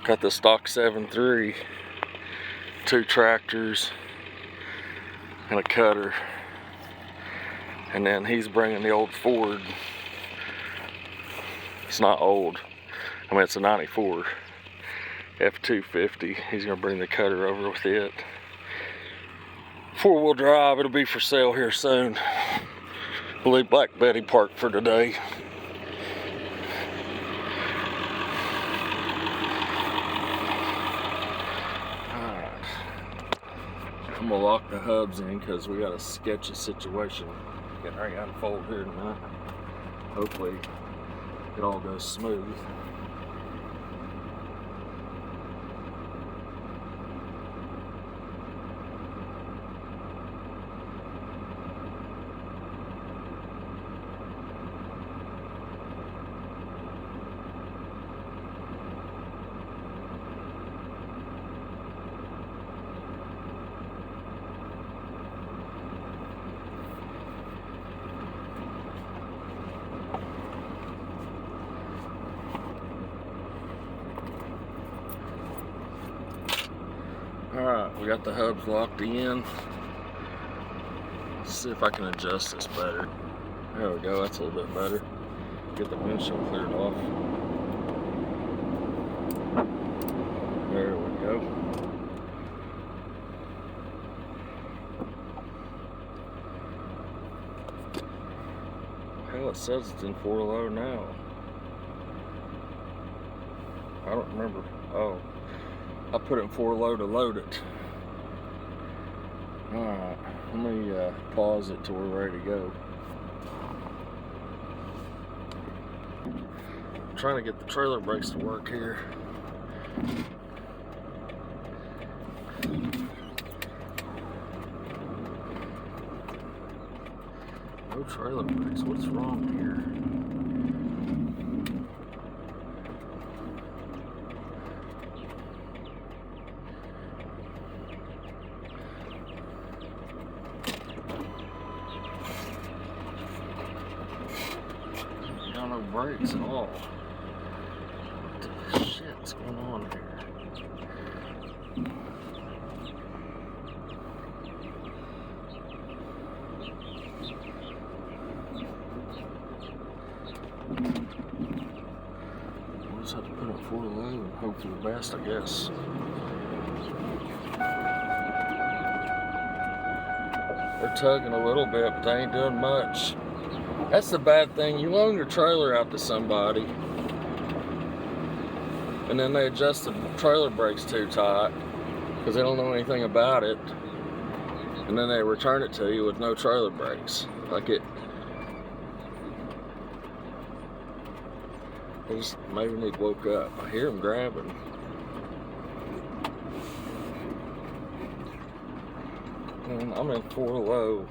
Got the stock 7.3, 2 tractors, and a cutter. And then he's bringing the old Ford. It's not old. I mean, it's a 94 F250. He's gonna bring the cutter over with it. 4-wheel drive, it'll be for sale here soon. We'll leave Black Betty parked for today. I'm gonna lock the hubs in because we got a sketchy situation getting ready to unfold here tonight. Hopefully it all goes smooth. Alright, we got the hubs locked in. Let's see if I can adjust this better. There we go, that's a little bit better. Get the windshield cleared off. There we go. Hell, it says it's in 4-low now. I don't remember. Oh. I put it in 4-low to load it. Alright, let me pause it till we're ready to go. I'm trying to get the trailer brakes to work here. No trailer brakes, what's wrong here? No brakes at all. What the shit's going on here? We'll just have to put it 4-low and hope for the best, I guess. They're tugging a little bit, but they ain't doing much. That's the bad thing. You loan your trailer out to somebody and then they adjust the trailer brakes too tight because they don't know anything about it, and then they return it to you with no trailer brakes. Like it, they just maybe need woke up. I hear them grabbing. And I'm in 4-low.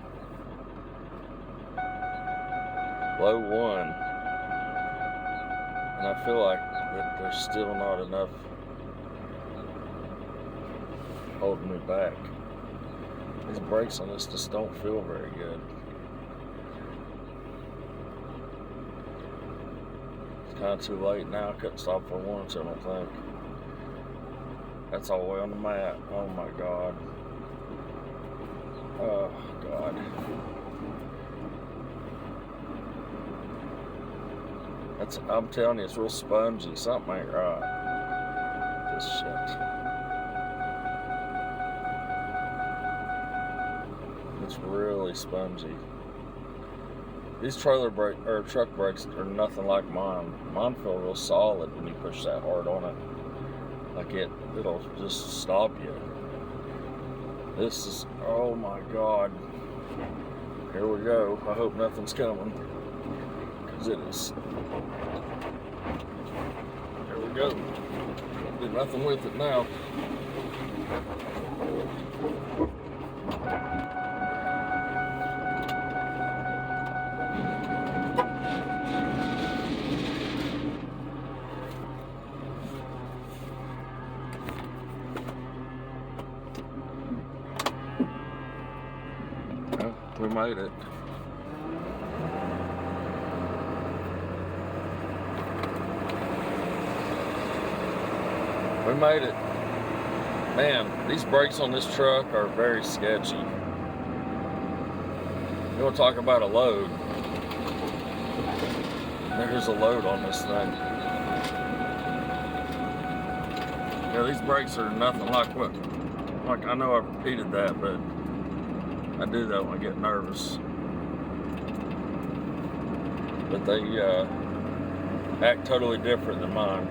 Low 1, and I feel like that there's still not enough holding me back. These brakes on this just don't feel very good. It's kind of too late now. I couldn't stop for once, I don't think. That's all the way on the map. Oh my God. Oh God. I'm telling you, it's real spongy. Something ain't right. This shit. It's really spongy. These trailer brake or truck brakes are nothing like mine. Mine feel real solid when you push that hard on it. Like it'll just stop you. This is, oh my God. Here we go. I hope nothing's coming. It is. There we go. Can't do nothing with it now. Well, we made it. We made it. Man, these brakes on this truck are very sketchy. You want to talk about a load? There's a load on this thing. Yeah, these brakes are nothing like what. Like, I know I've repeated that, but I do that when I get nervous. But they act totally different than mine.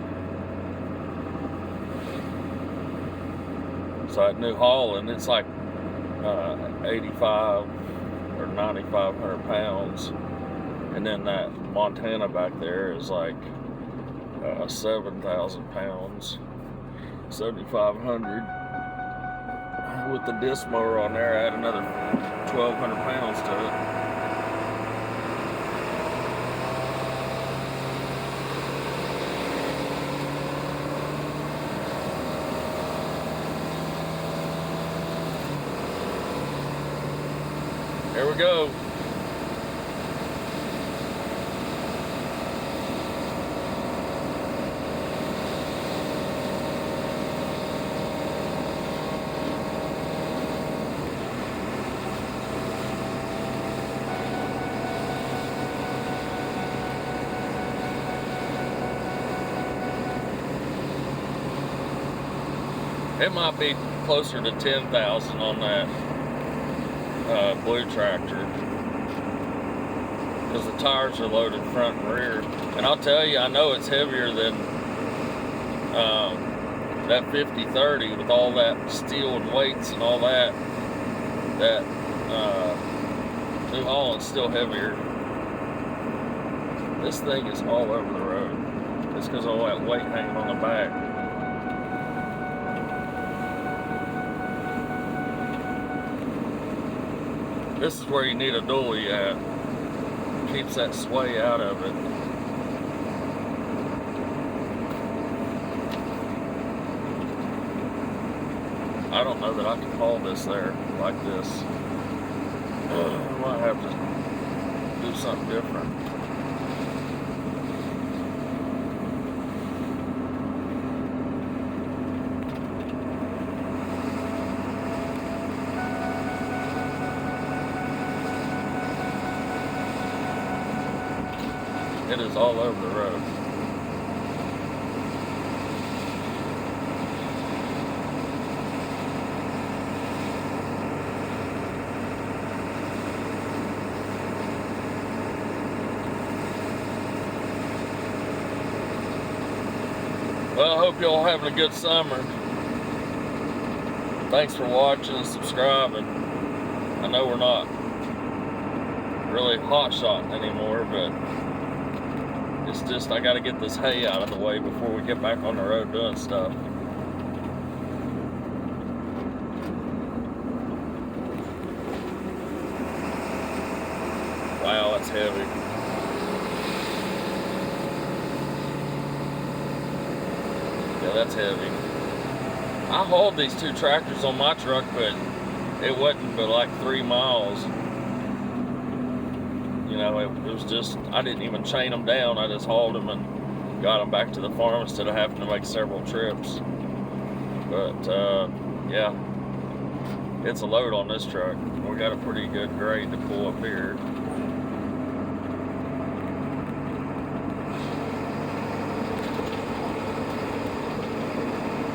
So at New Holland, it's like 85 or 9,500 pounds. And then that Montana back there is like 7,000 pounds, 7,500. With the disc mower on there, add another 1,200 pounds to it. Here we go. It might be closer to 10,000 on that blue tractor, because the tires are loaded front and rear. And I'll tell you, I know it's heavier than that 50/30 with all that steel and weights and all that. That New Holland's still heavier. This thing is all over the road. It's because of all that weight hanging on the back. This is where you need a dually at. Keeps that sway out of it. I don't know that I can haul this there like this. I might have to do something different. It is all over the road. Well, I hope you all having a good summer. Thanks for watching and subscribing. I know we're not really hot shotting anymore, but it's just I got to get this hay out of the way before we get back on the road doing stuff. Wow, that's heavy. Yeah, that's heavy. I hauled these two tractors on my truck, but it wasn't but like 3 miles. You know, it was just, I didn't even chain them down. I just hauled them and got them back to the farm instead of having to make several trips. But, yeah, it's a load on this truck. We got a pretty good grade to pull up here.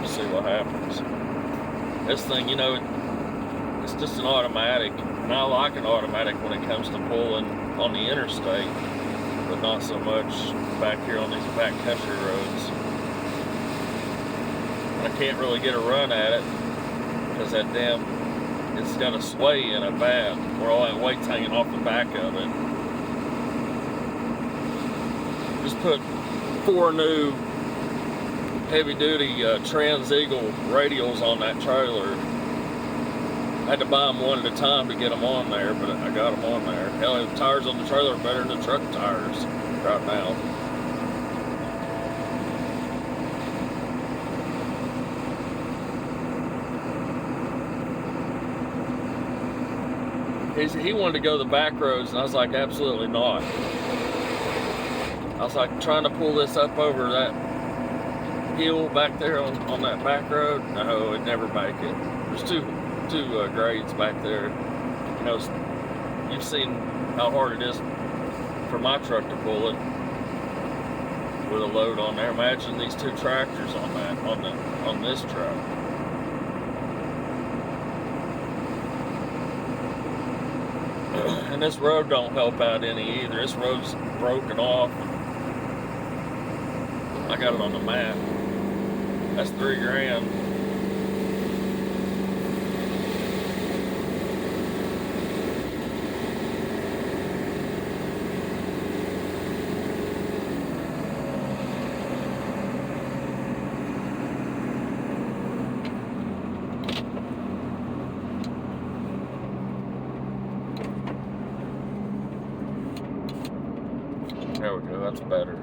See what happens. This thing, you know, it's just an automatic, and I like an automatic when it comes to pulling on the interstate, but not so much back here on these back country roads. I can't really get a run at it because that damn, it's got a sway in it bad, where all that weight's hanging off the back of it. Just put 4 new heavy-duty Trans Eagle radials on that trailer. I had to buy them one at a time to get them on there, but I got them on there. Hell, the tires on the trailer are better than the truck tires right now. He wanted to go the back roads, and I was like, absolutely not. I was like, trying to pull this up over that hill back there on that back road, no, it'd never make it. There's two grades back there. You know, you've seen how hard it is for my truck to pull it with a load on there. Imagine these two tractors on this truck. And this road don't help out any either. This road's broken off. I got it on the map. That's $3,000. There we go, that's better.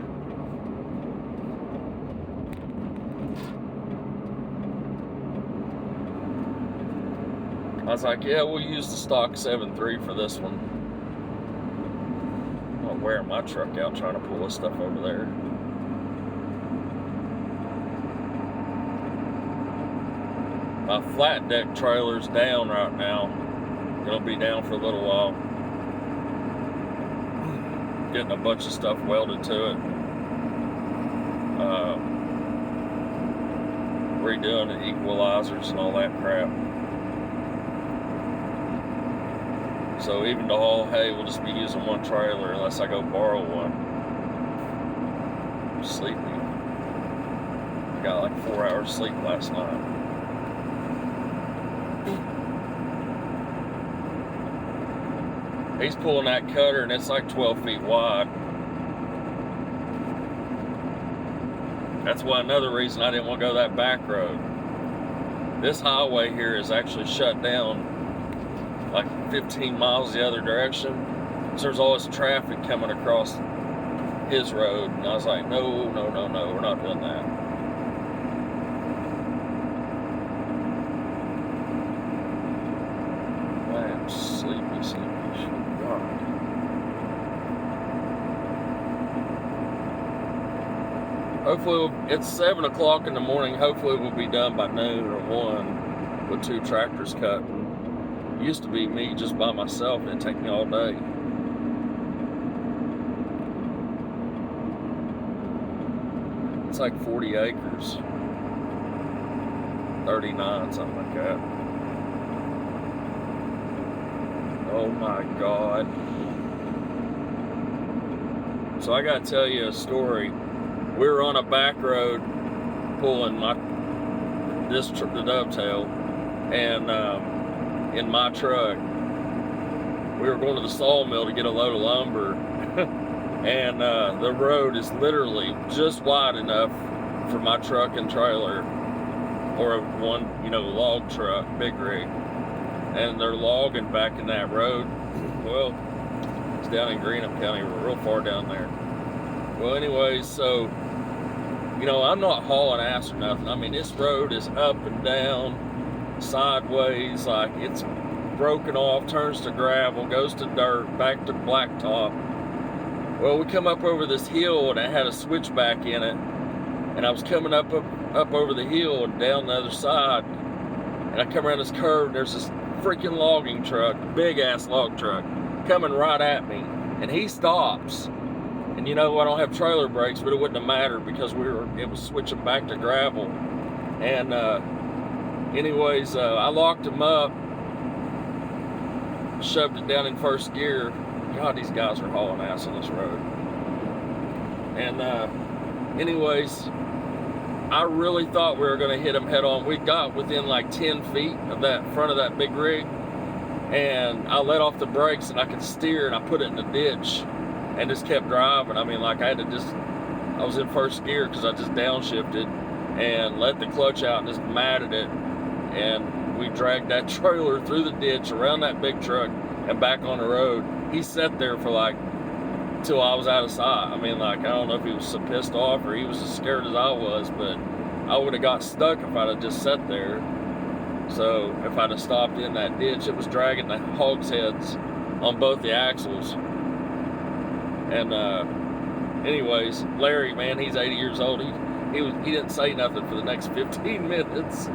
I was like, yeah, we'll use the stock 7.3 for this one. I'm not wearing my truck out trying to pull this stuff over there. My flat deck trailer's down right now. It'll be down for a little while. Getting a bunch of stuff welded to it. Redoing the equalizers and all that crap. So even to haul hay, we'll just be using one trailer unless I go borrow one. I'm sleepy. I got like 4 hours sleep last night. He's pulling that cutter and it's like 12 feet wide. That's why another reason I didn't want to go that back road. This highway here is actually shut down like 15 miles the other direction. So there's always traffic coming across his road. And I was like, no, we're not doing that. I am sleepy. God. Hopefully, it's 7 o'clock in the morning. Hopefully we'll be done by noon or 1 with 2 tractors cutting. It used to be me just by myself and it'd take me all day. It's like 40 acres. 39, something like that. Oh my God. So I gotta tell you a story. We were on a back road pulling the dovetail, and in my truck, we were going to the sawmill to get a load of lumber, and the road is literally just wide enough for my truck and trailer, or one, log truck, big rig, and they're logging back in that road. Well, it's down in Greenup County, we're real far down there. Well, anyways, so, I'm not hauling ass or nothing. I mean, this road is up and down, sideways, like it's broken off, turns to gravel, goes to dirt, back to blacktop. Well, we come up over this hill and it had a switchback in it, and I was coming up over the hill and down the other side, and I come around this curve and there's this freaking logging truck, big ass log truck, coming right at me, and he stops. And I don't have trailer brakes, but it wouldn't have mattered because it was switching back to gravel. And anyways, I locked him up, shoved it down in first gear. God, these guys are hauling ass on this road. And anyways, I really thought we were going to hit him head on. We got within like 10 feet of that front of that big rig, and I let off the brakes and I could steer, and I put it in the ditch and just kept driving. I mean, like I was in first gear because I just downshifted and let the clutch out and just matted it, and we dragged that trailer through the ditch, around that big truck, and back on the road. He sat there for like till I was out of sight. I mean, like, I don't know if he was so pissed off or he was as scared as I was, but I would have got stuck if I'd have just sat there. So if I'd have stopped in that ditch, it was dragging the hogsheads on both the axles. And anyways, Larry, man, he's 80 years old. he didn't say nothing for the next 15 minutes.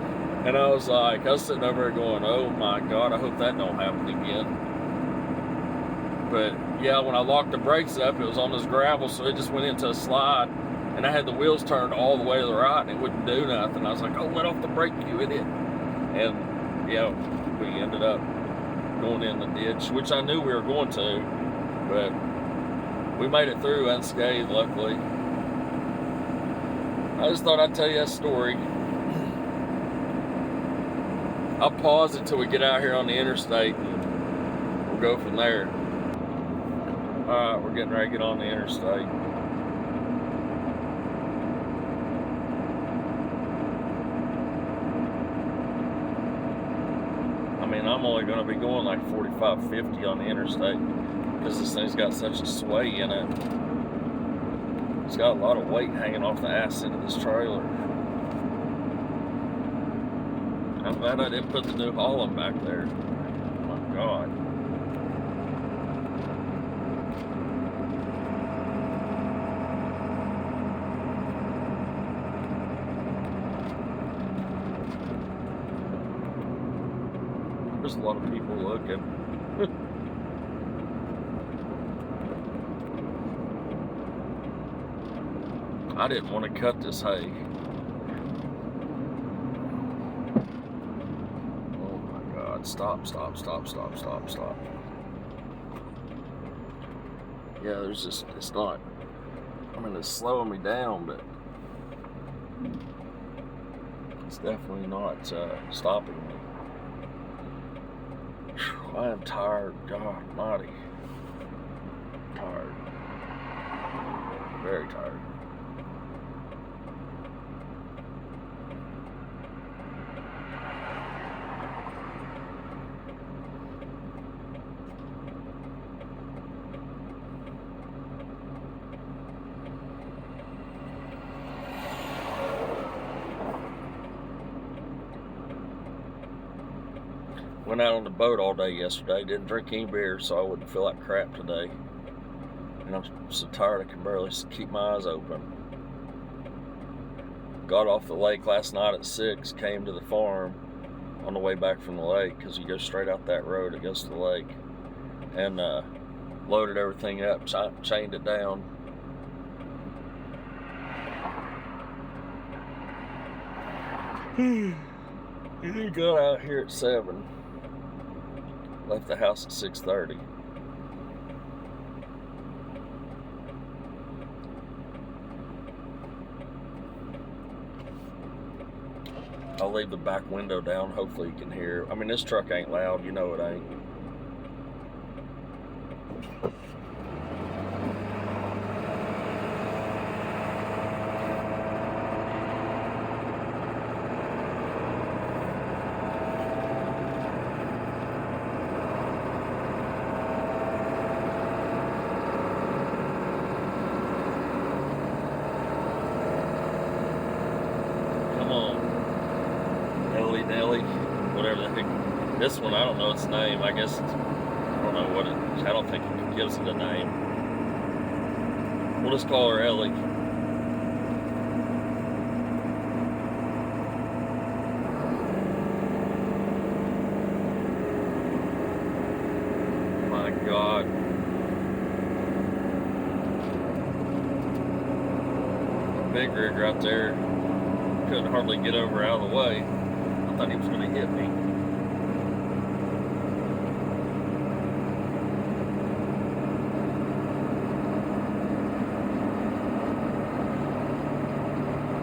And I was sitting over there going, oh my God, I hope that don't happen again. But yeah, when I locked the brakes up, it was on this gravel, so it just went into a slide. And I had the wheels turned all the way to the right, and it wouldn't do nothing. I was like, oh, let off the brake, you idiot. And yeah, we ended up going in the ditch, which I knew we were going to, but we made it through unscathed, luckily. I just thought I'd tell you that story. I'll pause until we get out here on the interstate, and we'll go from there. Alright, we're getting ready to get on the interstate. I mean, I'm only going to be going like 45, 50 on the interstate because this thing's got such a sway in it. It's got a lot of weight hanging off the ass end of this trailer. I'm glad I didn't put the New Holland back there. Oh my God. There's a lot of people looking. I didn't want to cut this hay. Oh my God, stop. Yeah, there's just, it's not, I mean, it's slowing me down, but it's definitely not stopping me. I am tired, God almighty. Tired. Very tired. Went out on the boat all day yesterday. Didn't drink any beer, so I wouldn't feel like crap today. And I'm so tired I can barely keep my eyes open. Got off the lake last night at 6, came to the farm on the way back from the lake, because you go straight out that road, it goes to the lake. And loaded everything up, chained it down. You got out here at 7. Left the house at 6:30. I'll leave the back window down. Hopefully you can hear. I mean, this truck ain't loud. You know it ain't. Nelly, whatever the heck. This one, I don't know its name. I guess it's, I don't know what it, I don't think it gives it a name. We'll just call her Ellie. My God. Big rig right there. Couldn't hardly get over out of the way. I thought he was going to hit me.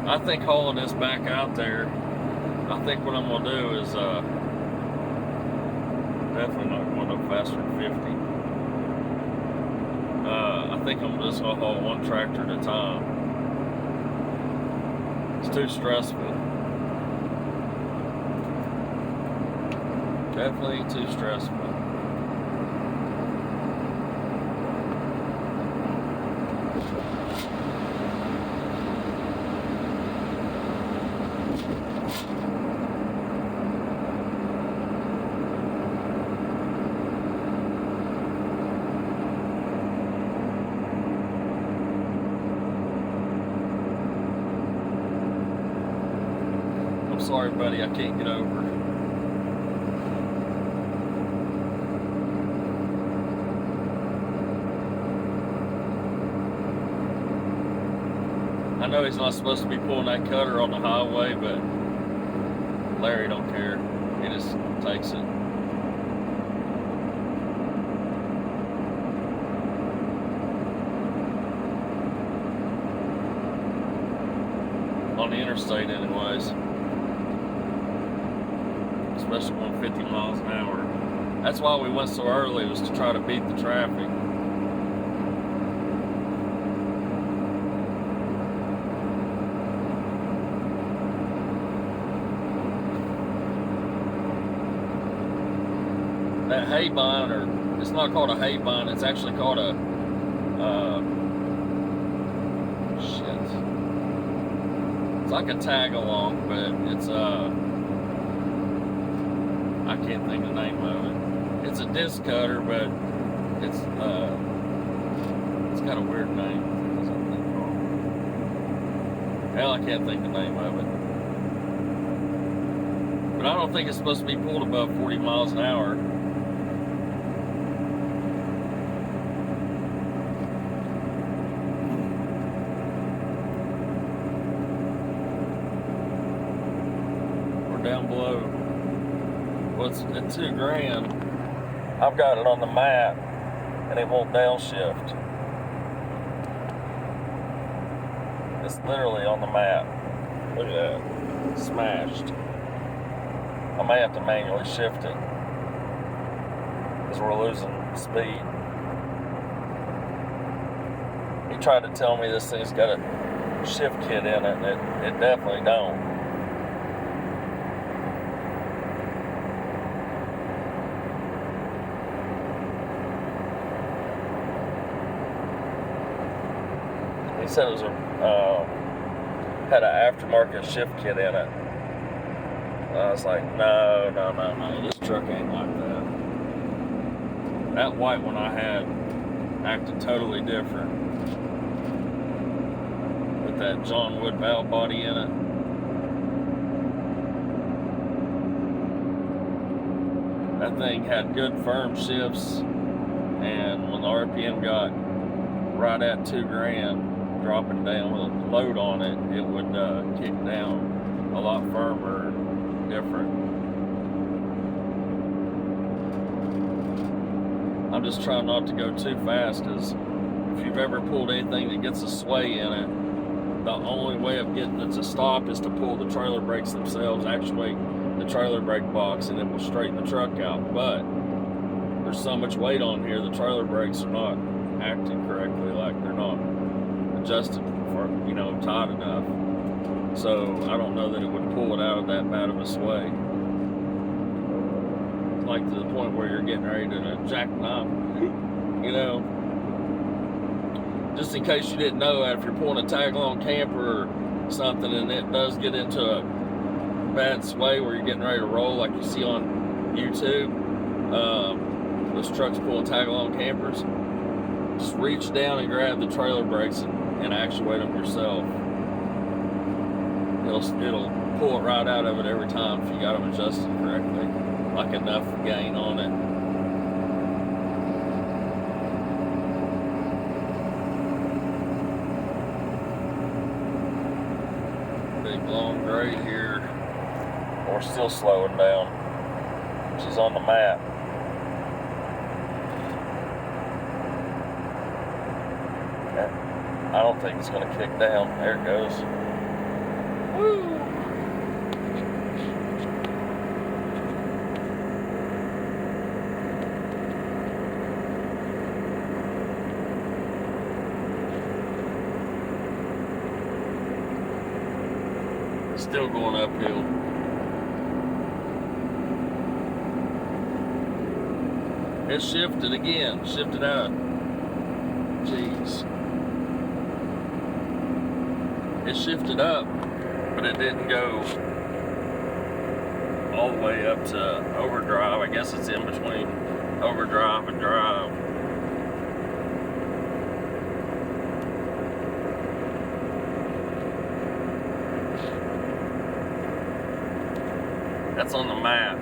I think hauling this back out there, I think what I'm going to do is definitely not going no faster than 50. I think I'm just going to haul one tractor at a time. It's too stressful. Definitely too stressful. sorry, buddy, I can't get over. I know he's not supposed to be pulling that cutter on the highway, but Larry don't care. He just takes it. On the interstate anyways. Especially going 50 miles an hour. That's why we went so early, was to try to beat the traffic. That hay bind, or it's not called a hay bind, it's actually called a it's like a tag along, but it's I can't think of the name of it. It's a disc cutter, but it's got a weird name. Hell, I can't think of the name of it. But I don't think it's supposed to be pulled above 40 miles an hour. Down below, well, it's at $2,000. I've got it on the map, and it won't downshift. It's literally on the map. Look at that, smashed. I may have to manually shift it because we're losing speed. He tried to tell me this thing's got a shift kit in it, and it definitely don't. He said it was had an aftermarket shift kit in it. And I was like, no, this truck ain't like that. That white one I had acted totally different with that John Wood valve body in it. That thing had good firm shifts, and when the RPM got right at $2,000, dropping down with a load on it, it would kick down a lot firmer and different. I'm just trying not to go too fast, because if you've ever pulled anything that gets a sway in it, the only way of getting it to stop is to pull the trailer brakes themselves, actually the trailer brake box, and it will straighten the truck out. But there's so much weight on here, the trailer brakes are not acting correctly, like they're not adjusted for, tight enough. So I don't know that it would pull it out of that bad of a sway. Like to the point where you're getting ready to jackknife, Just in case you didn't know, if you're pulling a tag-along camper or something and it does get into a bad sway where you're getting ready to roll, like you see on YouTube, those trucks pulling tag-along campers, just reach down and grab the trailer brakes and actuate them yourself. It'll pull it right out of it every time if you got them adjusted correctly, like enough gain on it. Big long grade here. We're still slowing down, which is on the map. I don't think it's going to kick down. There it goes. Woo! Still going uphill. It shifted again. Shifted out. Jeez. It shifted up, but it didn't go all the way up to overdrive. I guess it's in between overdrive and drive. That's on the map.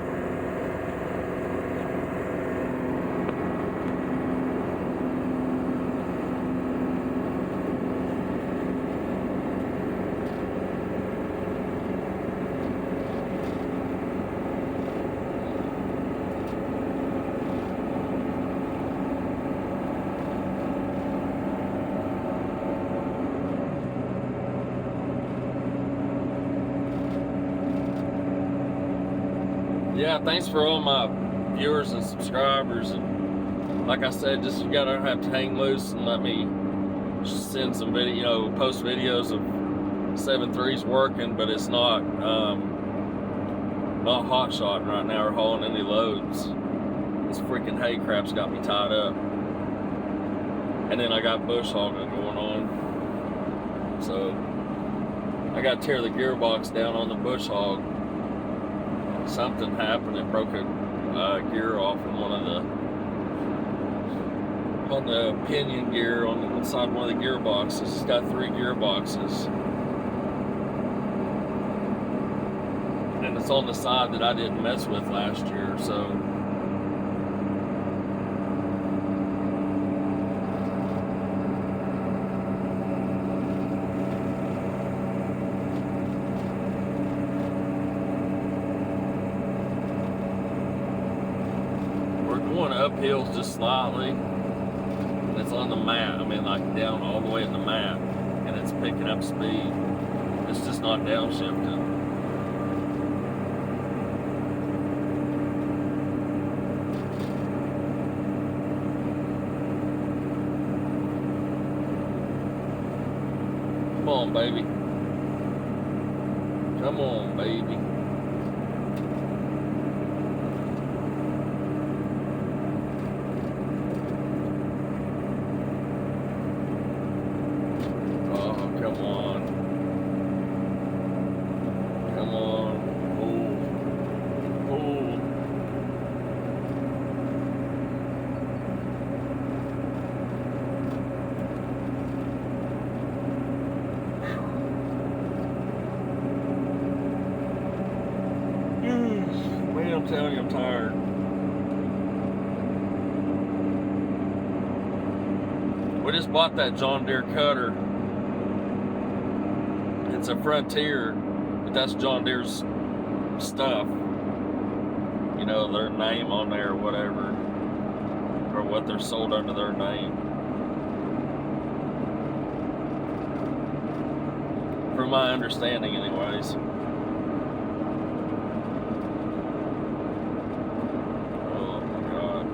Yeah, thanks for all my viewers and subscribers. And like I said, just you gotta have to hang loose and let me send some video, post videos of 7.3s working, but it's not hot shotting right now or hauling any loads. This freaking hay crap's got me tied up, and then I got bush hogging going on. So I got to tear the gearbox down on the bush hog. Something happened. It broke a gear off in on the pinion gear on the inside one of the gearboxes. It's got 3 gearboxes, and it's on the side that I didn't mess with last year. So going up hills just slightly, and it's on the map. I mean, like down all the way in the map, and it's picking up speed. It's just not downshifting. Come on, baby. Come on, baby. Come on. Come on. Pull. Pull. Man, I'm telling you, I'm tired. We just bought that John Deere cutter. It's a Frontier, but that's John Deere's stuff. You know, their name on there or whatever, or what they're sold under their name. From my understanding, anyways. Oh my God.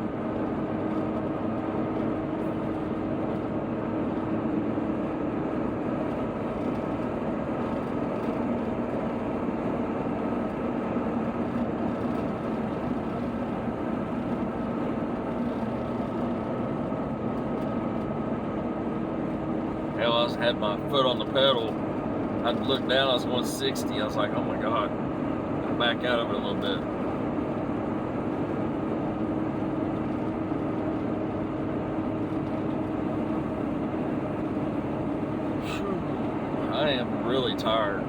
Hell, I had my foot on the pedal. I'd look down, I was 160. I was like, oh my God. I'd back out of it a little bit. Whew. I am really tired.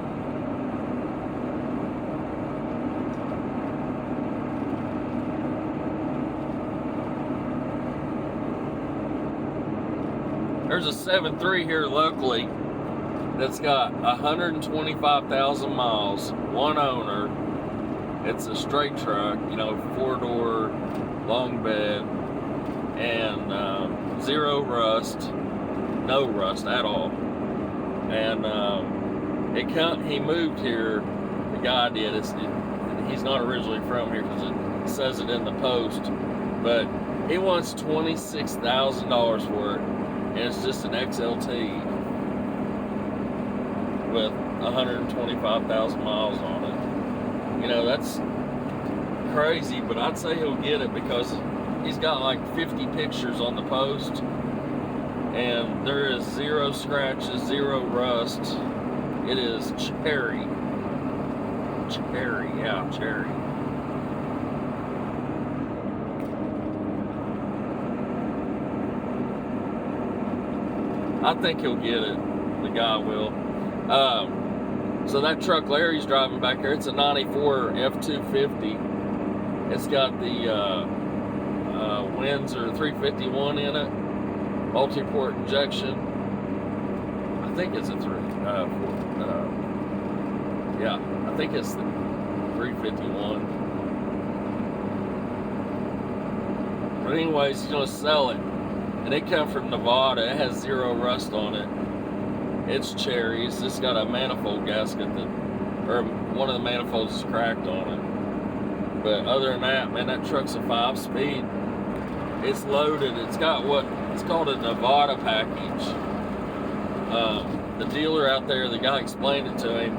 There's a 7.3 here locally that's got 125,000 miles, one owner. It's a straight truck, 4-door, long bed, and 0 rust, no rust at all. And he moved here, the guy did. He's not originally from here because it says it in the post, but he wants $26,000 for it. And it's just an XLT with 125,000 miles on it. That's crazy, but I'd say he'll get it because he's got like 50 pictures on the post, and there is 0 scratches, 0 rust. It is cherry. Cherry, yeah, cherry. I think he'll get it. The guy will. So that truck Larry's driving back here, it's a 94 F-250. It's got the Windsor 351 in it, multi-port injection. I think it's a yeah, I think it's the 351. But anyways, he's gonna sell it, and it come from Nevada. It has 0 rust on it. It's cherries. It's got a manifold gasket that, or one of the manifolds is cracked on it. But other than that, man, that truck's a 5-speed. It's loaded. It's got what it's called a Nevada package. The dealer out there, the guy explained it to him.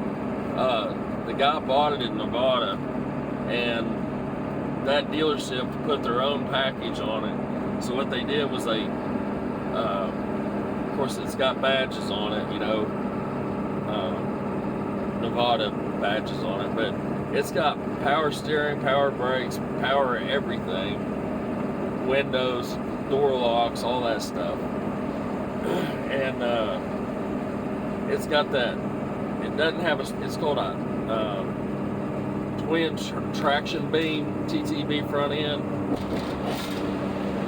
The guy bought it in Nevada, and that dealership put their own package on it. So what they did was they, of course, it's got badges on it, you know, Nevada badges on it, but it's got power steering, power brakes, power everything, windows, door locks, all that stuff. And it's got that, it doesn't have it's called a twin traction beam, TTB front end.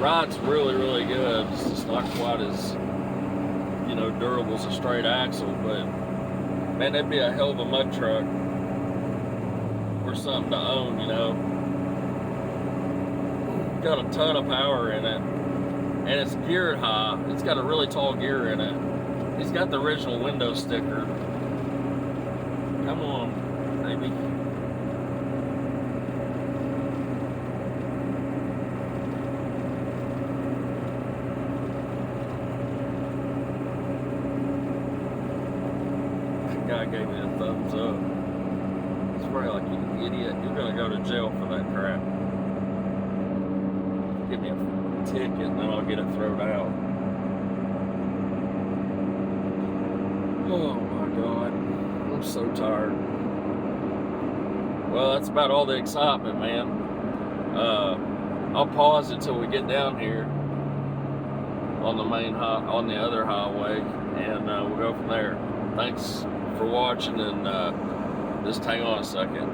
Ride's really, really good. It's just not quite as, you know, durable as a straight axle, but man, that'd be a hell of a mud truck or something to own, you know. Got a ton of power in it, and it's geared high. It's got a really tall gear in it. He's got the original window sticker. Come on, baby. The guy gave me a thumbs up. It's probably like, you idiot, you're gonna go to jail for that crap. Give me a ticket and then I'll get it thrown out. Oh my God, I'm so tired. Well, that's about all the excitement, man. I'll pause until we get down here on the on the other highway, and we'll go from there. Thanks for watching, and just hang on a second.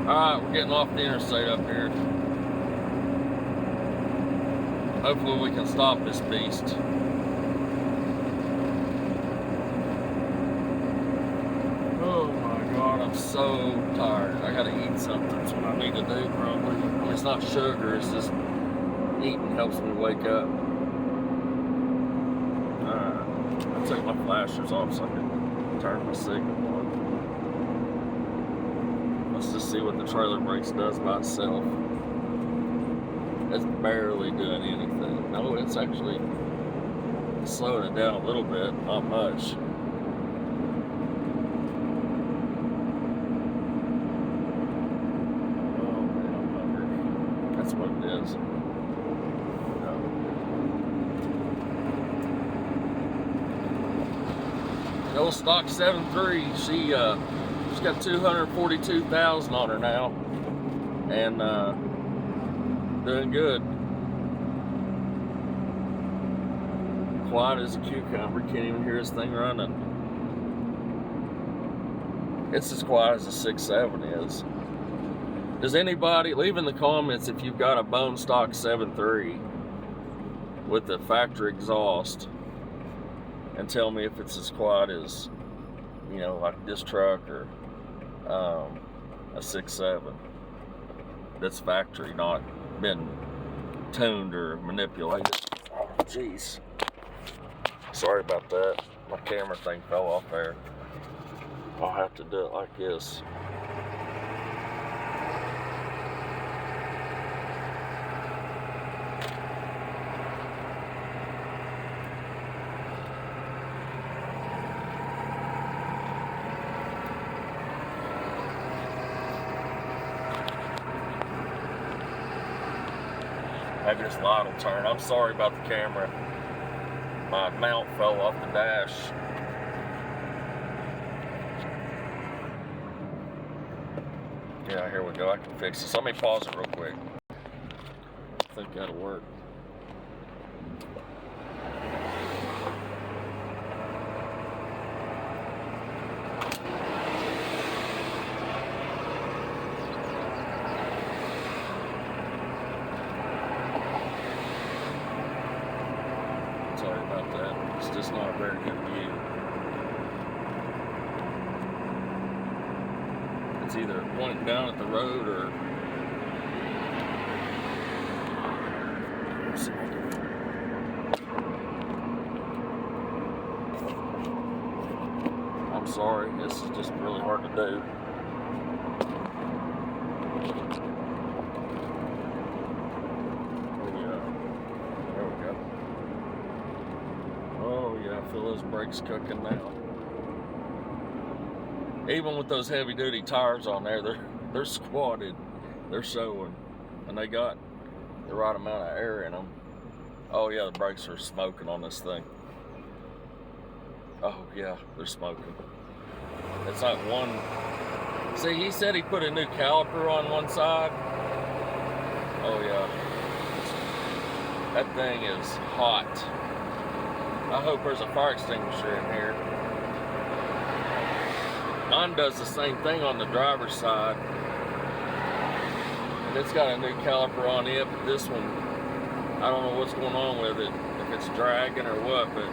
All right, we're getting off the interstate up here. Hopefully we can stop this beast. Oh my God, I'm so tired. I gotta eat something. That's what I need to do, probably. I mean, it's not sugar, it's just eating helps me wake up. I'll take my flashers off so I can turn my signal on. Let's just see what the trailer brakes does by itself. It's barely doing anything. No, it's actually slowing it down a little bit, not much. Oh man, I'm hungry. That's what it is. The old stock 7.3, she's got 242,000 on her now, and doing good. Quiet as a cucumber. Can't even hear this thing running. It's as quiet as a 6.7 is. Does anybody leave in the comments if you've got a bone stock 7.3 with the factory exhaust, and tell me if it's as quiet as, you know, like this truck or a 6.7 that's factory, not been tuned or manipulated. Oh jeez, sorry about that. My camera thing fell off there. I'll have to do it like this. Maybe this light will turn. I'm sorry about the camera. My mount fell off the dash. Yeah, here we go. I can fix this. Let me pause it real quick. I think that'll work. about that. It's just not a very good view. It's either pointing down at the road or... I'm sorry, this is just really hard to do. There we go. Oh yeah, I feel those brakes cooking now. Even with those heavy duty tires on there, they're squatted, they're showing, and they got the right amount of air in them. Oh yeah, the brakes are smoking on this thing. Oh yeah, they're smoking. It's like one. See, he said he put a new caliper on one side. Oh yeah, that thing is hot. I hope there's a fire extinguisher in here. Mine does the same thing on the driver's side, and it's got a new caliper on it, but this one, I don't know what's going on with it, if it's dragging or what, but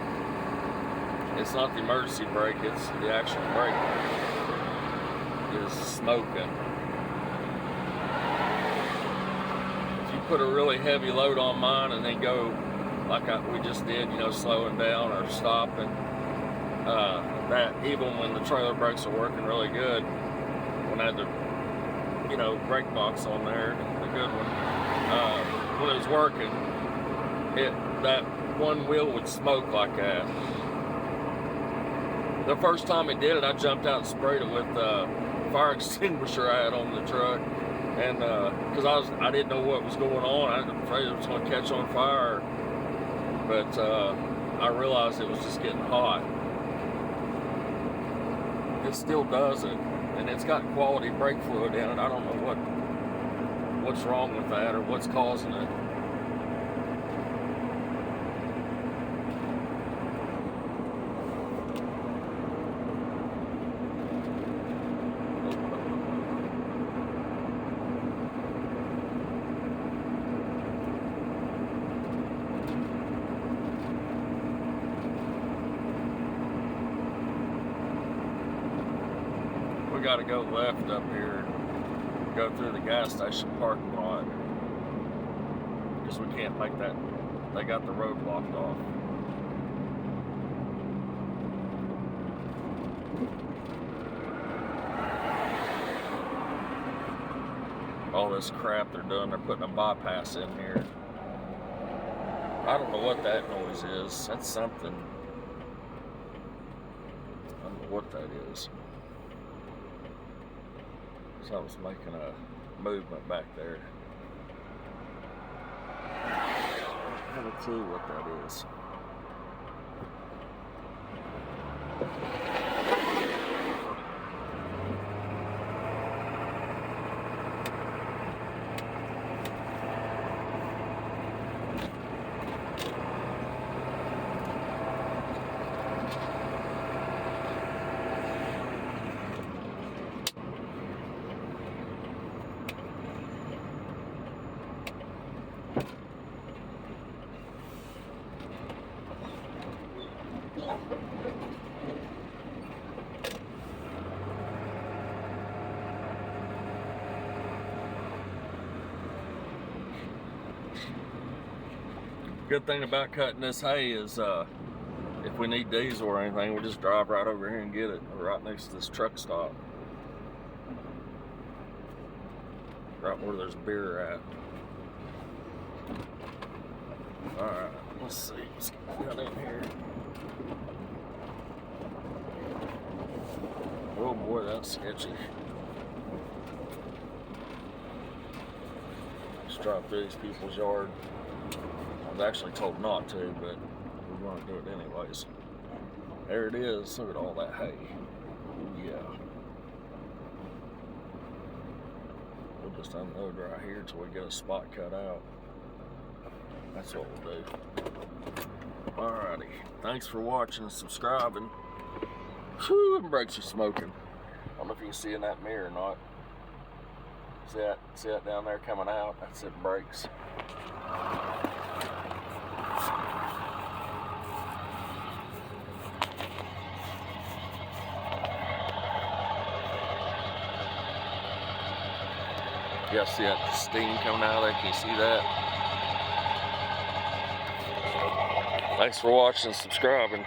it's not the emergency brake, it's the actual brake is smoking. If you put a really heavy load on mine and then go like we just did, slowing down or stopping, that even when the trailer brakes are working really good, when I had the brake box on there, the good one, when it was working, that one wheel would smoke like that. The first time it did it, I jumped out and sprayed it with fire extinguisher I had on the truck, and because I didn't know what was going on. I was afraid it was going to catch on fire, but I realized it was just getting hot. It still does it, and it's got quality brake fluid in it. I don't know what's wrong with that or what's causing it. We got to go left up here, go through the gas station parking lot, because we can't make that. They got the road blocked off. All this crap they're doing, they're putting a bypass in here. I don't know what that noise is. That's something. I don't know what that is. Something's making a movement back there. I have a clue what that is. Good thing about cutting this hay is if we need diesel or anything, we just drive right over here and get it. We're right next to this truck stop. Right where there's beer at. Alright, let's see what's got in here. Oh boy, that's sketchy. Let's drive through these people's yard. I was actually told not to, but we're going to do it anyways. There it is. Look at all that hay. Yeah. We'll just unload right here till we get a spot cut out. That's what we'll do. Alrighty. Thanks for watching and subscribing. Whew, them brakes are smoking. I don't know if you can see in that mirror or not. See that down there coming out? That's it, brakes. You guys see that steam coming out of there? Can you see that? Thanks for watching and subscribing.